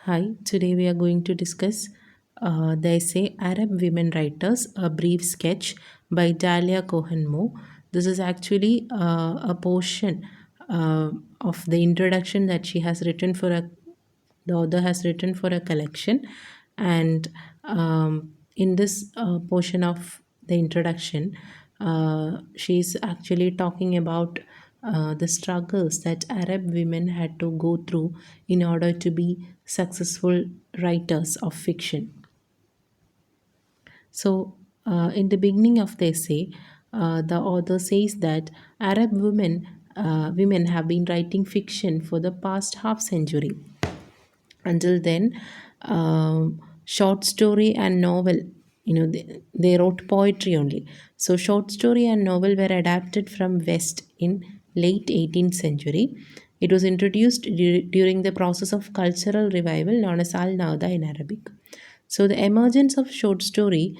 Hi, today we are going to discuss the essay Arab Women Writers, a brief sketch by Dalya Cohen-Mor. This is actually a portion of the introduction that she has written the author has written for a collection. And in this portion of the introduction, she's actually talking about the struggles that Arab women had to go through in order to be successful writers of fiction. So, in the beginning of the essay, the author says that Arab women have been writing fiction for the past half century. Until then, short story and novel, they wrote poetry only. So short story and novel were adapted from West in late 18th century. It was introduced during the process of cultural revival known as al nauda in Arabic. So the emergence of short story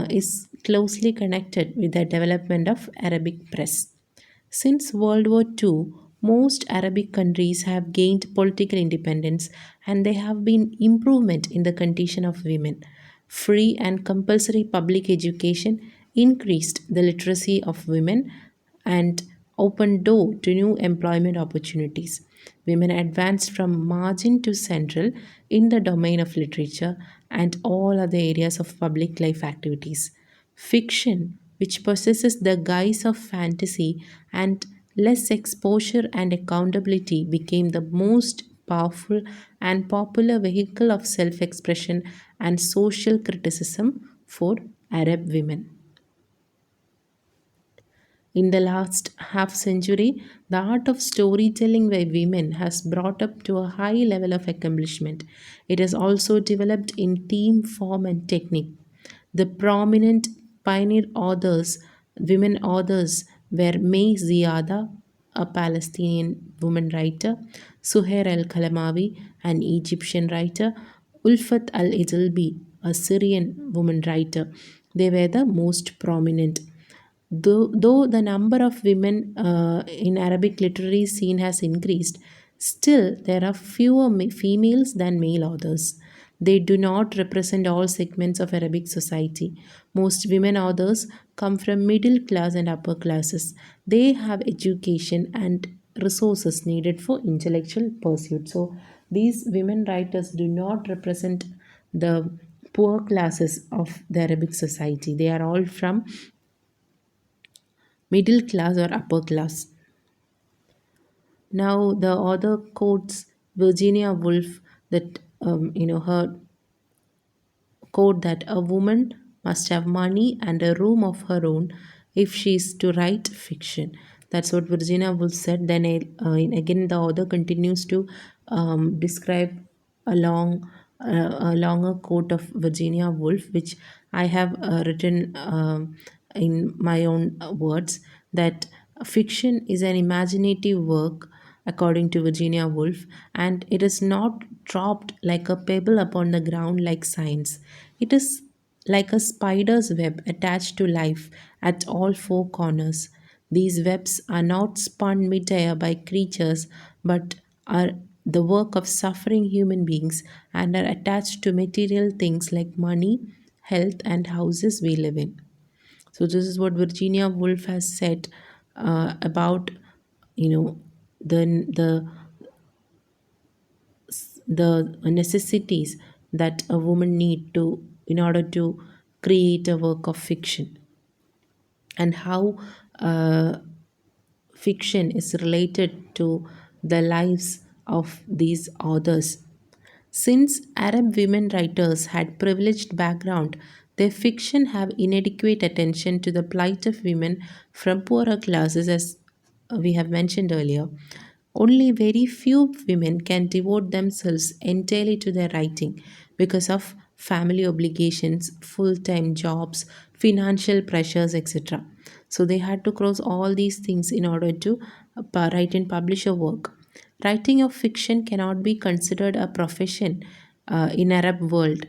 is closely connected with the development of Arabic press. Since World War II, most Arabic countries have gained political independence and there have been improvement in the condition of women. Free and compulsory public education increased the literacy of women and opened door to new employment opportunities. Women advanced from margin to central in the domain of literature and all other areas of public life activities. Fiction, which possesses the guise of fantasy and less exposure and accountability, became the most powerful and popular vehicle of self expression and social criticism for Arab women. In the last half century, the art of storytelling by women has brought up to a high level of accomplishment. It has also developed in theme, form, and technique. The prominent pioneer authors, women authors, were May Ziada, a Palestinian woman writer, Suhair al Kalamawi, an Egyptian writer, Ulfat al Idilbi, a Syrian woman writer. They were the most prominent. Though the number of women in Arabic literary scene has increased, still there are fewer females than male authors. They do not represent all segments of Arabic society. Most women authors come from middle class and upper classes. They have education and resources needed for intellectual pursuit. So these women writers do not represent the poor classes of the Arabic society. They are all from middle class or upper class. Now the author quotes Virginia Woolf that her quote that a woman must have money and a room of her own if she is to write fiction. That's what Virginia Woolf said. Then again, the author continues to describe a a longer quote of Virginia Woolf, which I have written in my own words. That fiction is an imaginative work according to Virginia Woolf, and it is not dropped like a pebble upon the ground like science. It is like a spider's web attached to life at all four corners. These webs are not spun mid-air by creatures but are the work of suffering human beings and are attached to material things like money, health, and houses we live in. So this is what Virginia Woolf has said about you know the the necessities that a woman need to in order to create a work of fiction, and how uh, fiction is related to the lives of these authors. Since Arab women writers had privileged background, their fiction have inadequate attention to the plight of women from poorer classes, as we have mentioned earlier. Only very few women can devote themselves entirely to their writing because of family obligations, full-time jobs, financial pressures, etc. So they had to cross all these things in order to write and publish a work. Writing of fiction cannot be considered a profession in Arab world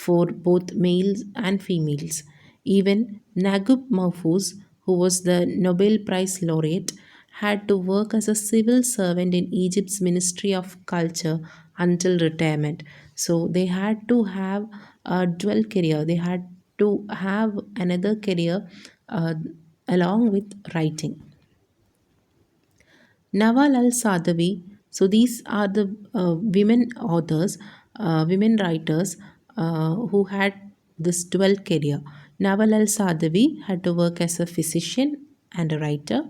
for both males and females. Even Naguib Mahfouz, who was the Nobel Prize laureate, had to work as a civil servant in Egypt's Ministry of Culture until retirement. So they had to have a dual career. They had to have another career uh, along with writing. Nawal al Sadawi. So these are the women authors, women writers who had this dual career. Nawal al Sadawi had to work as a physician and a writer.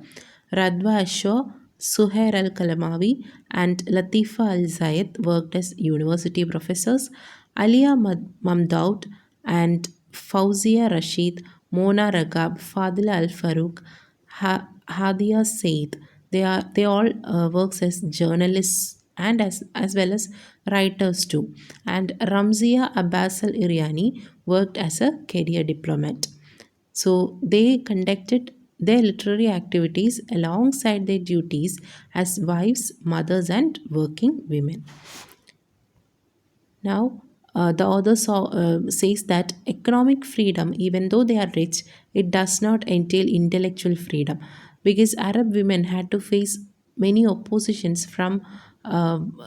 Radwa Ashur, Suhair al Kalamawi, and Latifa al Zayed worked as university professors. Alia Mamdoud and Fauzia Rashid, Mona Ragab, Fadila al Farouk, Hadia Said. They all works as journalists and as well as writers too. And Ramzia Abbas al Iriani worked as a career diplomat. So they conducted their literary activities alongside their duties as wives, mothers, and working women. Now, the author says that economic freedom, even though they are rich, it does not entail intellectual freedom because Arab women had to face many oppositions from,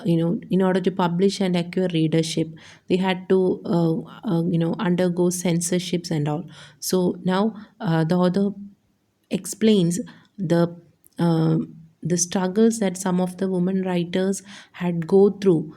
in order to publish and acquire readership, they had to, undergo censorships and all. So now the author explains the struggles that some of the women writers had go through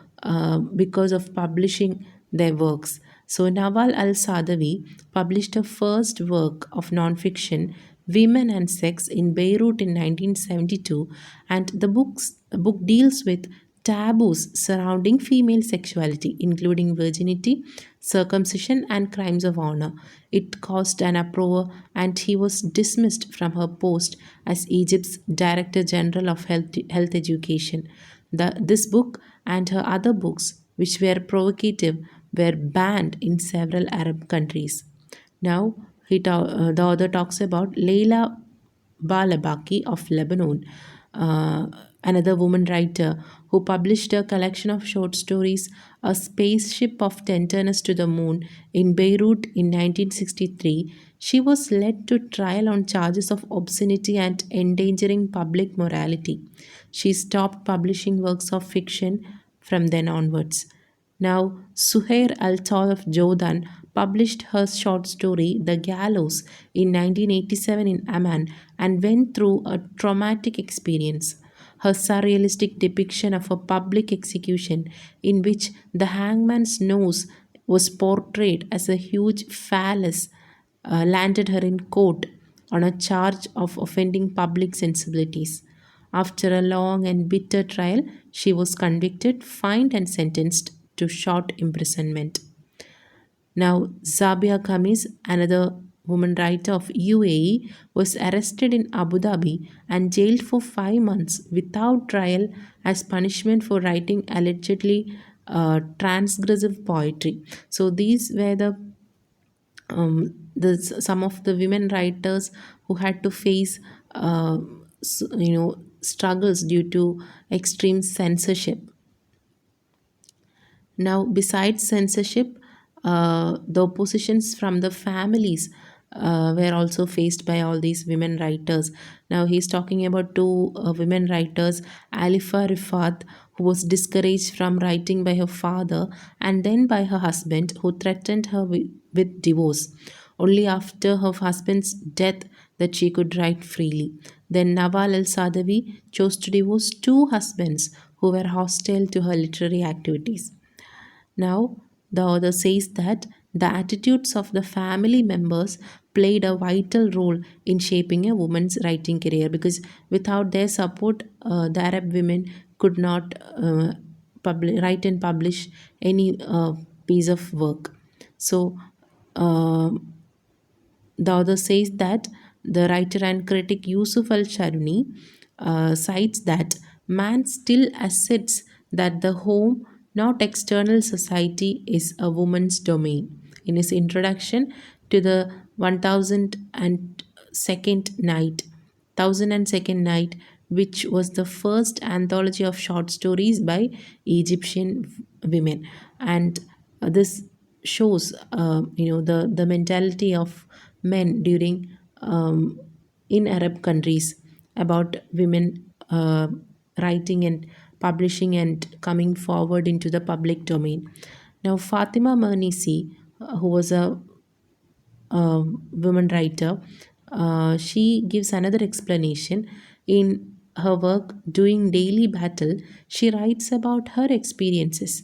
because of publishing their works. So Nawal al-Sadawi published her first work of non-fiction, Women and Sex, in Beirut in 1972, and the book deals with taboos surrounding female sexuality, including virginity, circumcision, and crimes of honor. It caused an uproar, and he was dismissed from her post as Egypt's Director General of Health Education. This book and her other books, which were provocative, were banned in several Arab countries. Now, the author talks about Leila Balabaki of Lebanon, uh, another woman writer who published a collection of short stories, A Spaceship of Tenderness to the Moon, in Beirut in 1963. She was led to trial on charges of obscenity and endangering public morality. She stopped publishing works of fiction from then onwards. Now, Suhair Al-Tal of Jordan published her short story The Gallows in 1987 in Amman and went through a traumatic experience. Her surrealistic depiction of a public execution in which the hangman's nose was portrayed as a huge phallus landed her in court on a charge of offending public sensibilities. After a long and bitter trial, she was convicted, fined, and sentenced to short imprisonment. Now, Zabia Khamis, another woman writer of UAE, was arrested in Abu Dhabi and jailed for 5 months without trial as punishment for writing allegedly transgressive poetry. So these were some of the women writers who had to face struggles due to extreme censorship. Now, besides censorship, the oppositions from the families were also faced by all these women writers. Now, he's talking about two women writers, Alifa Rifat, who was discouraged from writing by her father and then by her husband, who threatened her with divorce. Only after her husband's death that she could write freely. Then Nawal al Sadawi chose to divorce two husbands who were hostile to her literary activities. Now, the author says that the attitudes of the family members played a vital role in shaping a woman's writing career because without their support, the Arab women could not write and publish any piece of work. So, uh, the author says that the writer and critic Yusuf al Sharuni cites that man still asserts that the home, not external society, is a woman's domain. In his introduction to the 1002nd Night, 1002nd Night, which was the first anthology of short stories by Egyptian women, and this shows the mentality of men during in Arab countries. about women writing and publishing and coming forward into the public domain. Now, Fatima Mernisi, who was a woman writer, she gives another explanation. In her work, Doing Daily Battle, she writes about her experiences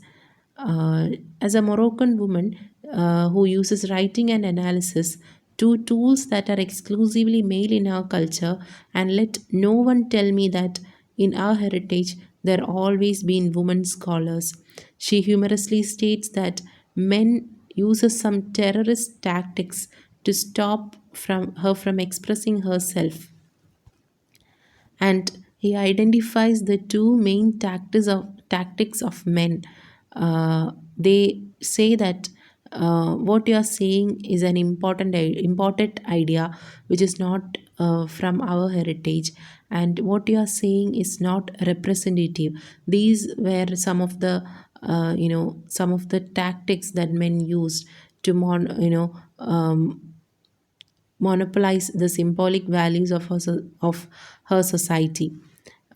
uh, as a Moroccan woman who uses writing and analysis, two tools that are exclusively male in our culture, and let no one tell me that in our heritage there always been women scholars. She humorously states that men uses some terrorist tactics to stop from expressing herself, and he identifies the two main tactics of men. They say that what you are saying is an important idea which is not from our heritage, and what you are saying is not representative. These were some of the tactics that men used to monopolize the symbolic values of of her society,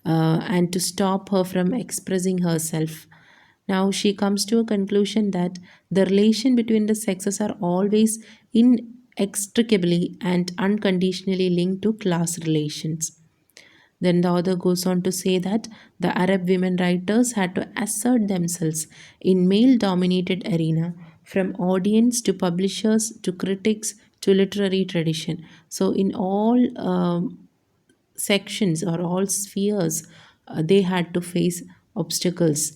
and to stop her from expressing herself. Now she comes to a conclusion that the relation between the sexes are always inextricably and unconditionally linked to class relations. Then the author goes on to say that the Arab women writers had to assert themselves in male dominated arena, from audience to publishers to critics to literary tradition. So in all sections or all spheres, they had to face obstacles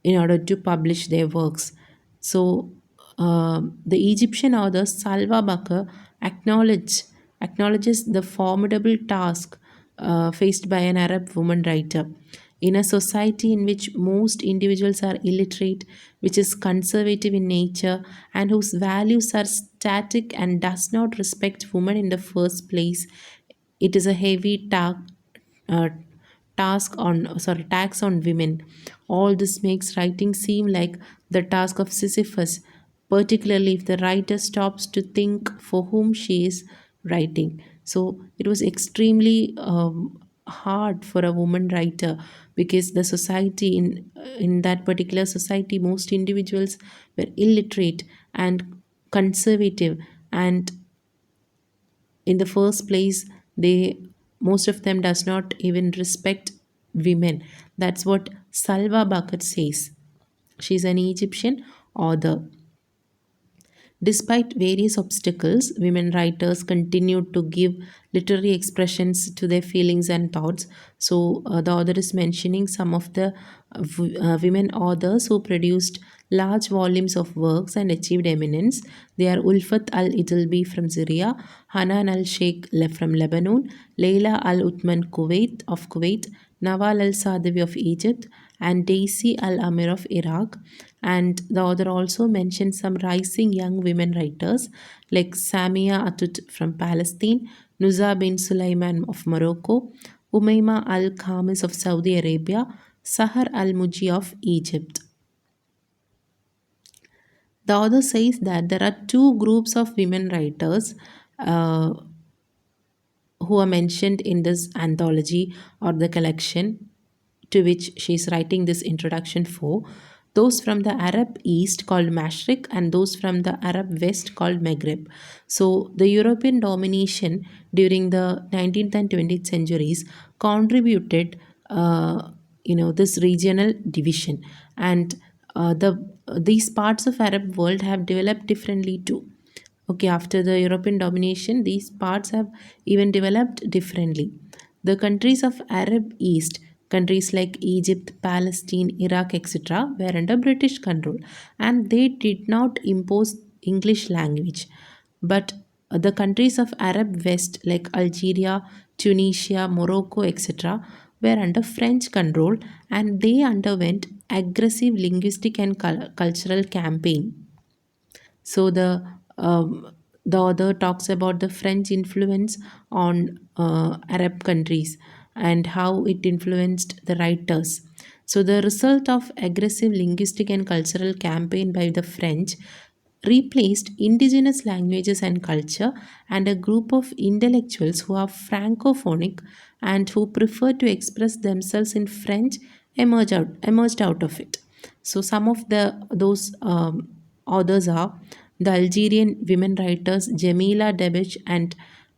in order to publish their works. So the Egyptian author Salwa Bakr acknowledge, acknowledges the formidable task faced by an Arab woman writer. In a society in which most individuals are illiterate, which is conservative in nature, and whose values are static and does not respect women in the first place, it is a heavy uh, tax on women. All this makes writing seem like the task of Sisyphus, particularly if the writer stops to think for whom she is writing. So it was extremely hard for a woman writer, because the society in that particular society, most individuals were illiterate and conservative, and in the first place, they most of them does not even respect women. That's what Salwa Bakr says. She's an Egyptian author. Despite various obstacles, women writers continued to give literary expressions to their feelings and thoughts. So, the author is mentioning some of the women authors who produced large volumes of works and achieved eminence. They are Ulfat al Idilbi from Syria, Hanan al Sheikh from Lebanon, Leila al Uthman Kuwait of Kuwait, Nawal al Sadawi of Egypt, and Daisy al Amir of Iraq. And the author also mentioned some rising young women writers like Samia Atut from Palestine, Nuza bin Sulaiman of Morocco, Umayma al Khamis of Saudi Arabia, Sahar al Muji of Egypt. The author says that there are two groups of women writers uh, who are mentioned in this anthology or the collection to which she is writing this introduction for. Those from the Arab East called Mashriq, and those from the Arab West called Maghreb. So the European domination during the 19th and 20th centuries contributed, this regional division, and the these parts of Arab world have developed differently too. Okay, after the European domination, these parts have even developed differently. The countries of Arab East, countries like Egypt, Palestine, Iraq, etc., were under British control, and they did not impose English language. But the countries of Arab West, like Algeria, Tunisia, Morocco, etc., were under French control, and they underwent aggressive linguistic and cultural campaign. So the author talks about the French influence on Arab countries and how it influenced the writers. So the result of aggressive linguistic and cultural campaign by the French replaced indigenous languages and culture, and a group of intellectuals who are francophonic and who preferred to express themselves in French emerged out of it. So some of the those authors are the Algerian women writers Jamila Debich and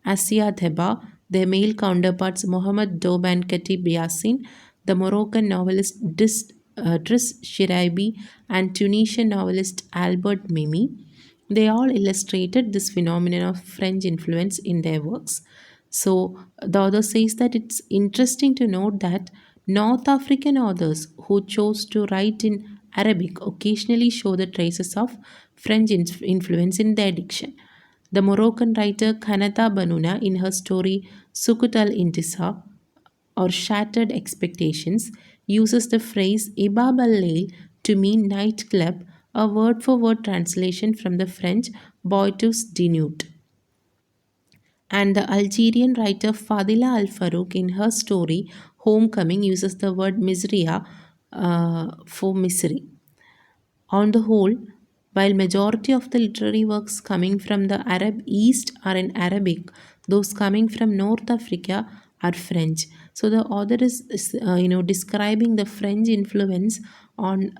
Asia Theba, their male counterparts Mohammed Dob and Khatib Yassin, the Moroccan novelist Driss Shiraibi, and Tunisian novelist Albert Mimi. They all illustrated this phenomenon of French influence in their works. So the author says that it's interesting to note that North African authors who chose to write in Arabic occasionally show the traces of French influence in their diction. The Moroccan writer Kanata Banuna, in her story Sukut al Intisa, or Shattered Expectations, uses the phrase Ibab al Layl to mean nightclub, a word for word translation from the French boitus de nuit. And the Algerian writer Fadila Al Farouk, in her story Homecoming, uses the word misria for misery. On the whole, while majority of the literary works coming from the Arab East are in Arabic, those coming from North Africa are French. So the author is describing the French influence on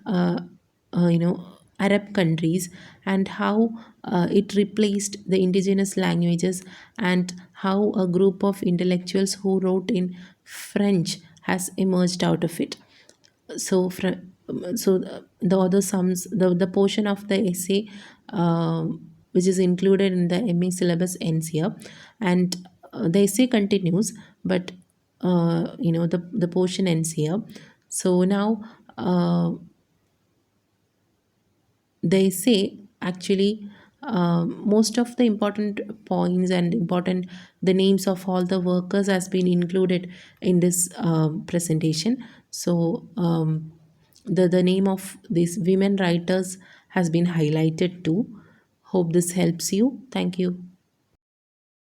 Arab countries, and how it replaced the indigenous languages, and how a group of intellectuals who wrote in French has emerged out of it. So the other sums, the portion of the essay which is included in the MA syllabus ends here, and the essay continues, but the portion ends here. So now they say actually most of the important points and important the names of all the workers has been included in this presentation. So the name of these women writers has been highlighted too. Hope this helps you. Thank you.